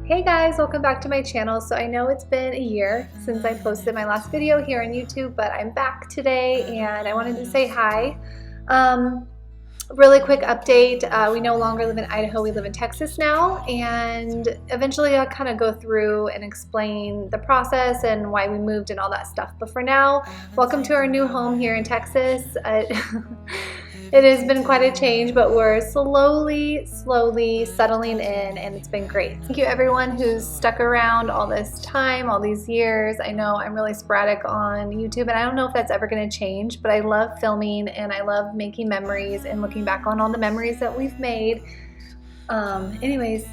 Hey guys, welcome back to my channel. So I know it's been a year since I posted my last video here on YouTube, but I'm back today and I wanted to say hi. Really quick update, we no longer live in Idaho, we live in Texas now, and eventually I'll kind of go through and explain the process and why we moved and all that stuff. But for now, welcome to our new home here in Texas. It has been quite a change, but we're slowly settling in, and it's been great. Thank you everyone who's stuck around all this time, all these years. I know I'm really sporadic on YouTube, and I don't know if that's ever going to change, but I love filming and I love making memories and looking back on all the memories that we've made. Anyways,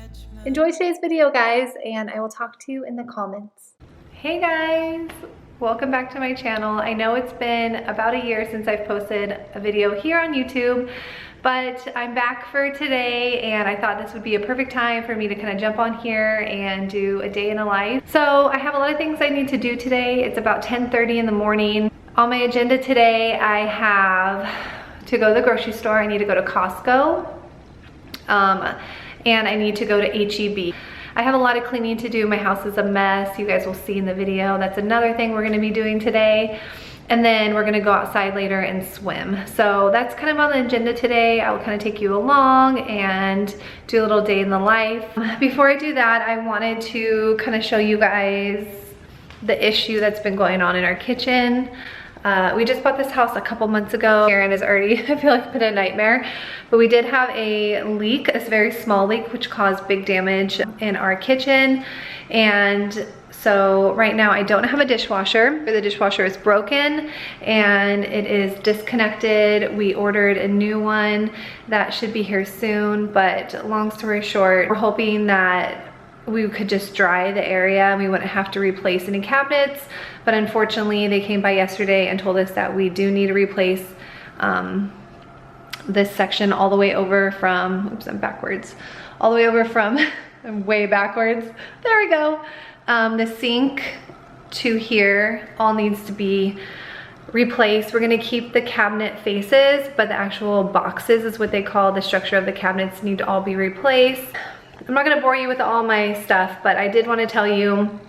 enjoy today's video, guys, and I will talk to you in the comments. Hey guys! Welcome back to my channel. I know it's been about a year since I've posted a video here on YouTube, but I'm back for today and I thought this would be a perfect time for me to kind of jump on here and do a day in a life. So I have a lot of things I need to do today. It's about 10:30 in the morning. On my agenda today, I have to go to the grocery store. I need to go to Costco, and I need to go to HEB. I have a lot of cleaning to do. My house is a mess. You guys will see in the video. That's another thing we're gonna be doing today. And then we're gonna go outside later and swim. So that's kind of on the agenda today. I will kind of take you along and do a little day in the life. Before I do that, I wanted to kind of show you guys the issue that's been going on in our kitchen. We just bought this house a couple months ago. Aaron is already, I feel like, been a nightmare. But we did have a leak, a very small leak, which caused big damage in our kitchen. And so right now I don't have a dishwasher. The dishwasher is broken and it is disconnected. We ordered a new one that should be here soon. But long story short, we're hoping that we could just dry the area and we wouldn't have to replace any cabinets. But unfortunately, they came by yesterday and told us that we do need to replace this section all the way over from, oops, I'm backwards. All the way over from, I'm way backwards. There we go. The sink to here all needs to be replaced. We're gonna keep the cabinet faces, but the actual boxes is what they call the structure of the cabinets need to all be replaced. I'm not gonna bore you with all my stuff, but I did wanna tell you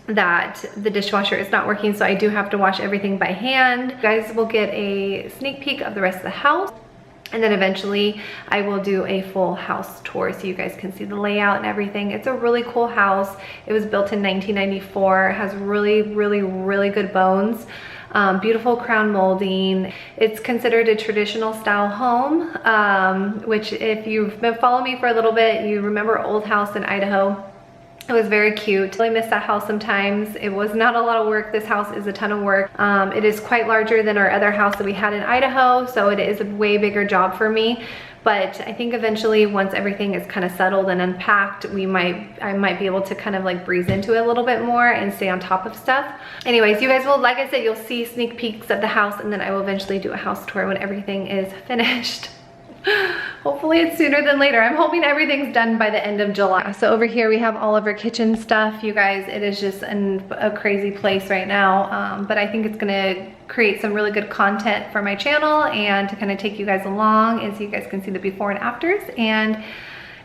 that the dishwasher is not working, so I do have to wash everything by hand. You guys will get a sneak peek of the rest of the house, and then eventually I will do a full house tour so you guys can see the layout and everything. It's a really cool house. It was built in 1994, it has really good bones. Beautiful crown molding. It's considered a traditional style home, which if you've been following me for a little bit, you remember Old House in Idaho. It was very cute. I really miss that house sometimes. It was not a lot of work. This house is a ton of work. It is quite larger than our other house that we had in Idaho, so it is a way bigger job for me. But I think eventually, once everything is kind of settled and unpacked, I might be able to kind of like breeze into it a little bit more and stay on top of stuff. Anyways, you guys will, like I said, you'll see sneak peeks of the house, and then I will eventually do a house tour when everything is finished. Hopefully it's sooner than later. I'm hoping everything's done by the end of July. So over here we have all of our kitchen stuff. You guys, it is just a crazy place right now. But I think it's gonna create some really good content for my channel and to kind of take you guys along and so you guys can see the before and afters. And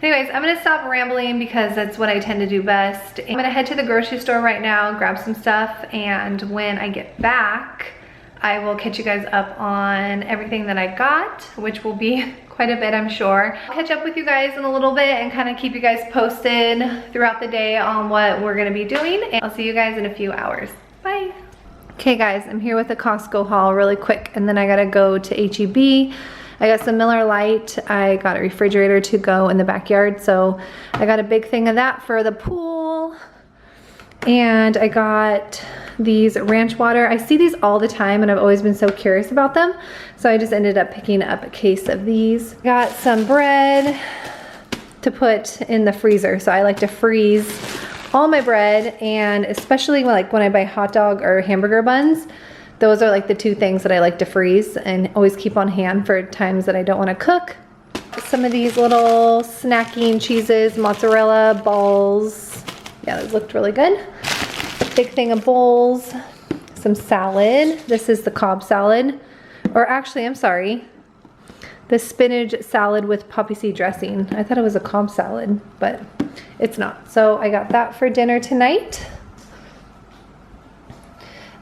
anyways, I'm gonna stop rambling because that's what I tend to do best. I'm gonna head to the grocery store right now, grab some stuff, and when I get back, I will catch you guys up on everything that I got, which will be quite a bit, I'm sure. I'll catch up with you guys in a little bit and kind of keep you guys posted throughout the day on what we're gonna be doing. And I'll see you guys in a few hours. Bye. Okay guys, I'm here with a Costco haul really quick, and then I gotta go to HEB. I got some Miller Lite. I got a refrigerator to go in the backyard, so I got a big thing of that for the pool. And I got these ranch water. I see these all the time and I've always been so curious about them. So I just ended up picking up a case of these. Got some bread to put in the freezer. So I like to freeze all my bread, and especially like when I buy hot dog or hamburger buns, those are like the two things that I like to freeze and always keep on hand for times that I don't want to cook. Some of these little snacking cheeses, mozzarella balls. Yeah, those looked really good. Big thing of bowls, some salad. This is the Cobb salad, or actually, I'm sorry. the spinach salad with poppy seed dressing. I thought it was a Cobb salad, but it's not. So I got that for dinner tonight.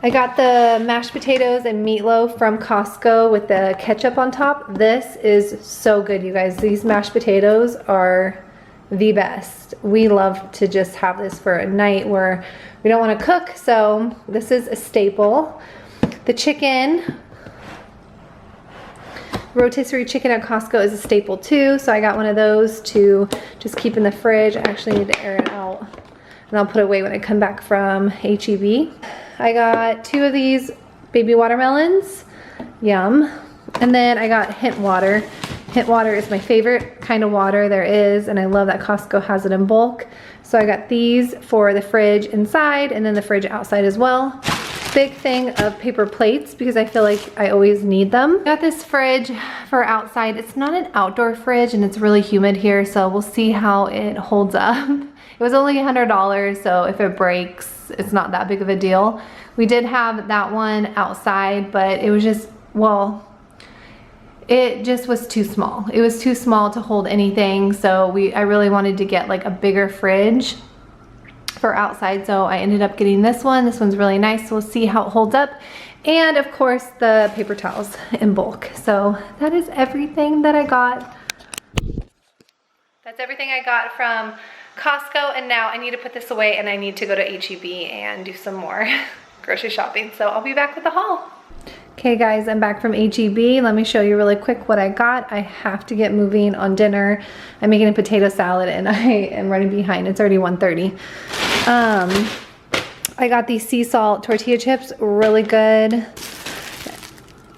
I got the mashed potatoes and meatloaf from Costco with the ketchup on top. This is so good, you guys. These mashed potatoes are the best. We love to just have this for a night where we don't want to cook, so this is a staple. The chicken, rotisserie chicken at Costco is a staple too, so I got one of those to just keep in the fridge. I actually need to air it out, and I'll put it away when I come back from HEB. I got 2 of these baby watermelons, yum. And then I got hint water. Hint water is my favorite kind of water there is, and I love that Costco has it in bulk. So I got these for the fridge inside and then the fridge outside as well. Big thing of paper plates because I feel like I always need them. Got this fridge for outside. It's not an outdoor fridge and it's really humid here, so we'll see how it holds up. It was only $100, so if it breaks, it's not that big of a deal. We did have that one outside, but it was just, well, it just was too small. It was too small to hold anything, so I really wanted to get like a bigger fridge for outside, so I ended up getting this one. This one's really nice, so we'll see how it holds up. And of course, the paper towels in bulk. So that is everything that I got. That's everything I got from Costco, and now I need to put this away and I need to go to HEB and do some more grocery shopping. So I'll be back with the haul. Okay guys, I'm back from HEB. Let me show you really quick what I got. I have to get moving on dinner. I'm making a potato salad and I am running behind. It's already 1:30. I got these sea salt tortilla chips, really good.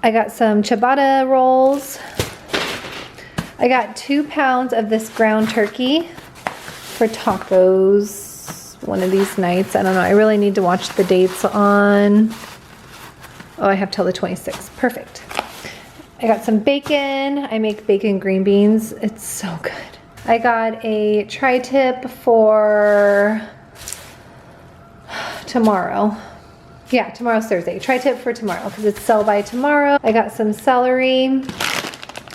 I got some ciabatta rolls. I got 2 pounds of this ground turkey for tacos one of these nights. I don't know, I really need to watch the dates on, oh, I have till the 26th, perfect. I got some bacon. I make bacon green beans, it's so good. I got a tri-tip for tomorrow. Yeah, tomorrow's Thursday. Tri-tip for tomorrow because it's sell by tomorrow. I got some celery.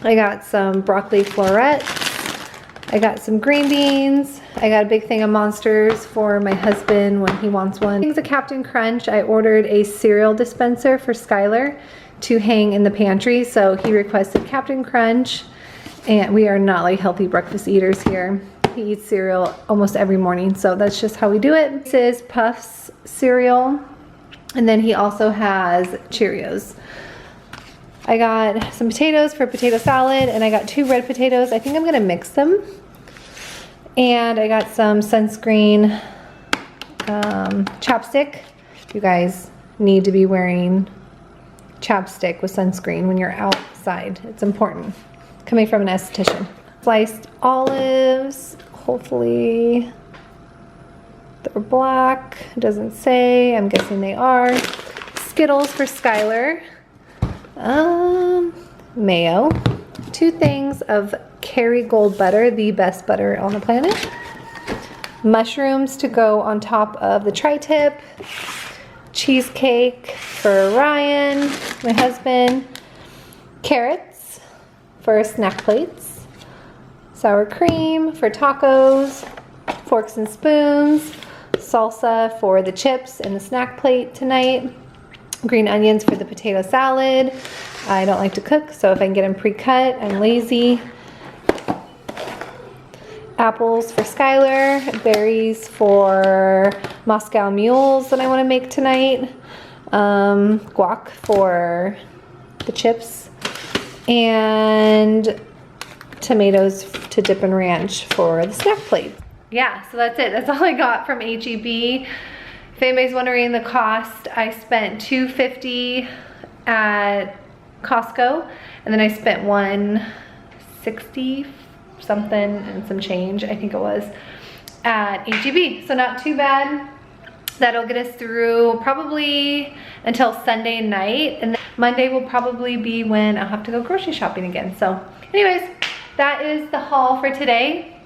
I got some broccoli florets. I got some green beans. I got a big thing of Monsters for my husband when he wants one. Things of Captain Crunch. I ordered a cereal dispenser for Skylar to hang in the pantry, so he requested Captain Crunch, and we are not like healthy breakfast eaters here. He eats cereal almost every morning, so that's just how we do it. This is Puffs cereal, and then he also has Cheerios. I got some potatoes for potato salad, and I got 2 red potatoes. I think I'm gonna mix them. And I got some sunscreen chapstick. You guys need to be wearing chapstick with sunscreen when you're outside. It's important. Coming from an esthetician. Sliced olives. Hopefully they're black. It doesn't say. I'm guessing they are. Skittles for Skylar. Mayo. 2 things of Kerrygold butter, the best butter on the planet. Mushrooms to go on top of the tri-tip. Cheesecake for Ryan, my husband. Carrots for snack plates. Sour cream for tacos. Forks and spoons. Salsa for the chips and the snack plate tonight. Green onions for the potato salad. I don't like to cook, so if I can get them pre-cut, I'm lazy. Apples for Skylar. Berries for Moscow mules that I want to make tonight. Guac for the chips. And tomatoes to dip in ranch for the snack plate. Yeah, so that's it. That's all I got from HEB. If anybody's wondering the cost, I spent $250 at Costco, and then I spent $160 something and some change, I think it was, at HEB. So not too bad. That'll get us through probably until Sunday night, and then Monday will probably be when I'll have to go grocery shopping again. So anyways, that is the haul for today.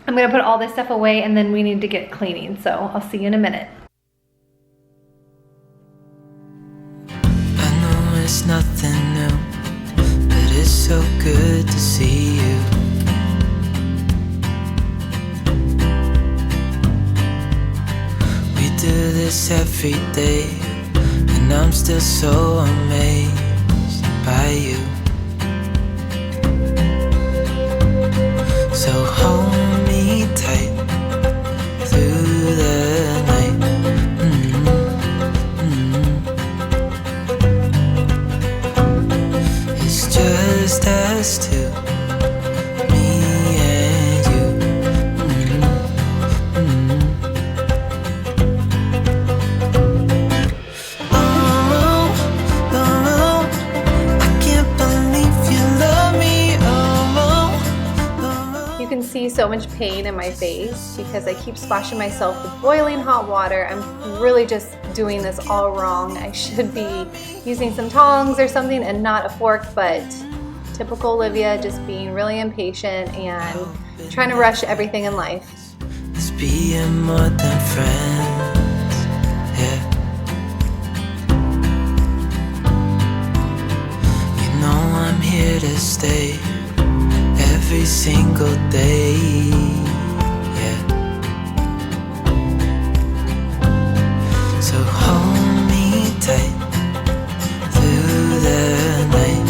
I'm gonna put all this stuff away and then we need to get cleaning. So I'll see you in a minute. I know it's nothing new, but it's so good to see you. We do this every day, and I'm still so amazed by you. So hold me tight through the night. It's just us two, me and you. Oh, oh, I can't believe you love me. You can see so much pain in my face because I keep splashing myself with boiling hot water. I'm really just doing this all wrong. I should be using some tongs or something and not a fork, but typical Olivia, just being really impatient and trying to rush everything in life. It's being more than friends, yeah. You know I'm here to stay every single day, yeah. So hold me tight through the night.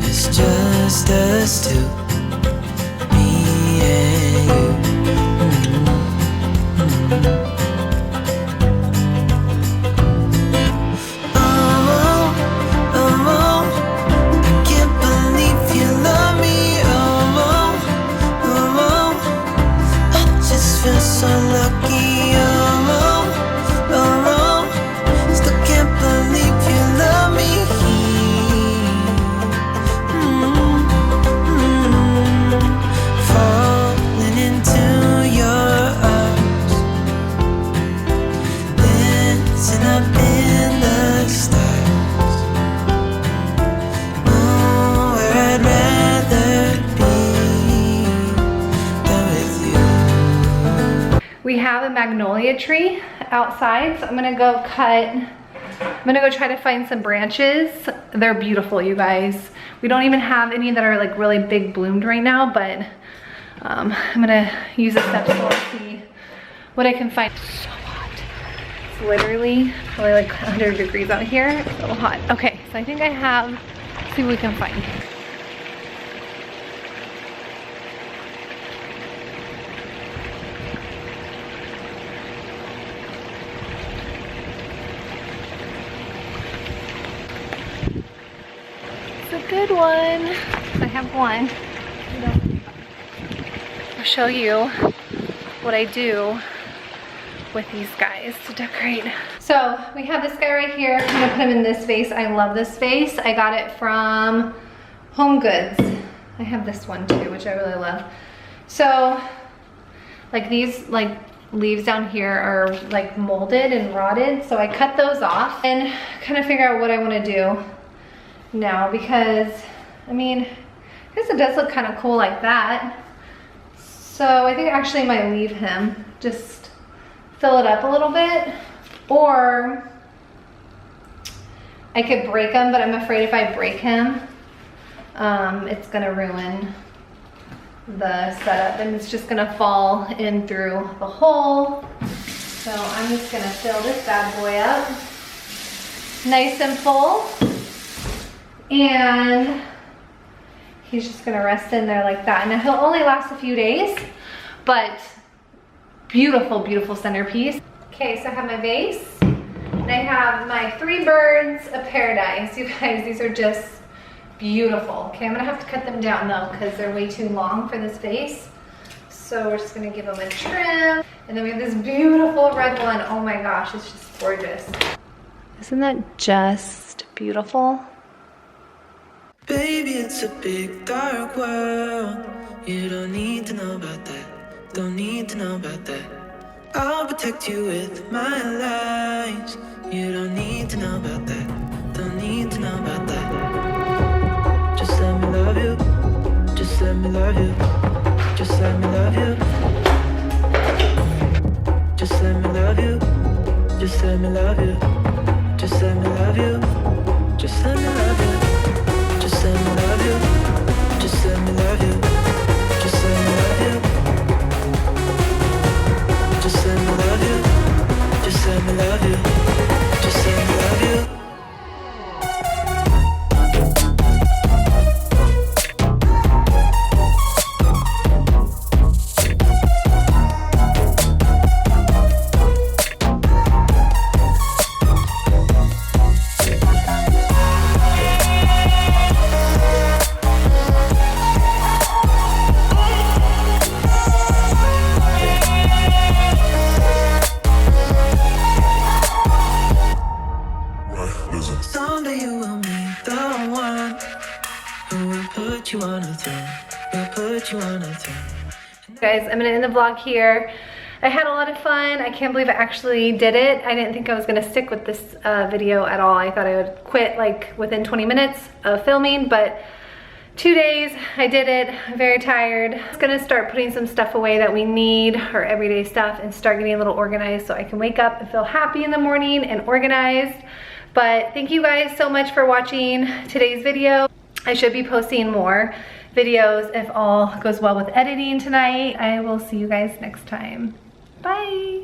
It's just us two, me and you. So lucky, still can't believe you love me. Falling into your arms, dancing up in the stars. Oh, where I'd rather be than with you. We have a magnolia tree outside, so I'm gonna go try to find some branches. They're beautiful, you guys. We don't even have any that are like really big bloomed right now, but I'm gonna use a step stool and see what I can find. It's so hot. It's literally probably like 100 degrees out here. It's so hot. Okay, so I think I have, let's see what we can find. Good one. I have one. I'll show you what I do with these guys to decorate. So we have this guy right here. I'm gonna put him in this vase. I love this vase. I got it from Home Goods. I have this one too, which I really love. So like these like leaves down here are like molded and rotted. So I cut those off and kind of figure out what I want to do now, because I mean, I guess it does look kind of cool like that. So I think I actually might leave him, just fill it up a little bit, or I could break him, but I'm afraid if I break him, it's gonna ruin the setup and it's just gonna fall in through the hole. So I'm just gonna fill this bad boy up nice and full. And he's just gonna rest in there like that. And he'll only last a few days, but beautiful, beautiful centerpiece. Okay, so I have my vase, and I have my 3 birds of paradise. You guys, these are just beautiful. Okay, I'm gonna have to cut them down though, because they're way too long for this vase. So we're just gonna give them a trim. And then we have this beautiful red one. Oh my gosh, it's just gorgeous. Isn't that just beautiful? Baby, it's a big dark world. You don't need to know about that. Don't need to know about that. I'll protect you with my lies. You don't need to know about that. Don't need to know about that. Just let me love you. Just let me love you. Just let me love you. Just let me love you. Just let me love you. Just let me love you. Just let me love you. Just let me love you. Just let me love you. Just let me love you. Just let me love you. Just let me love you. Just let me love you. Someday you will meet the one who will put you on a throne. Will put you on a throne. Guys, I'm gonna end the vlog here. I had a lot of fun. I can't believe I actually did it. I didn't think I was gonna stick with this video at all. I thought I would quit like within 20 minutes of filming, but 2 days, I did it. I'm very tired. I'm just gonna start putting some stuff away that we need, our everyday stuff, and start getting a little organized so I can wake up and feel happy in the morning and organized. But thank you guys so much for watching today's video. I should be posting more videos if all goes well with editing tonight. I will see you guys next time. Bye.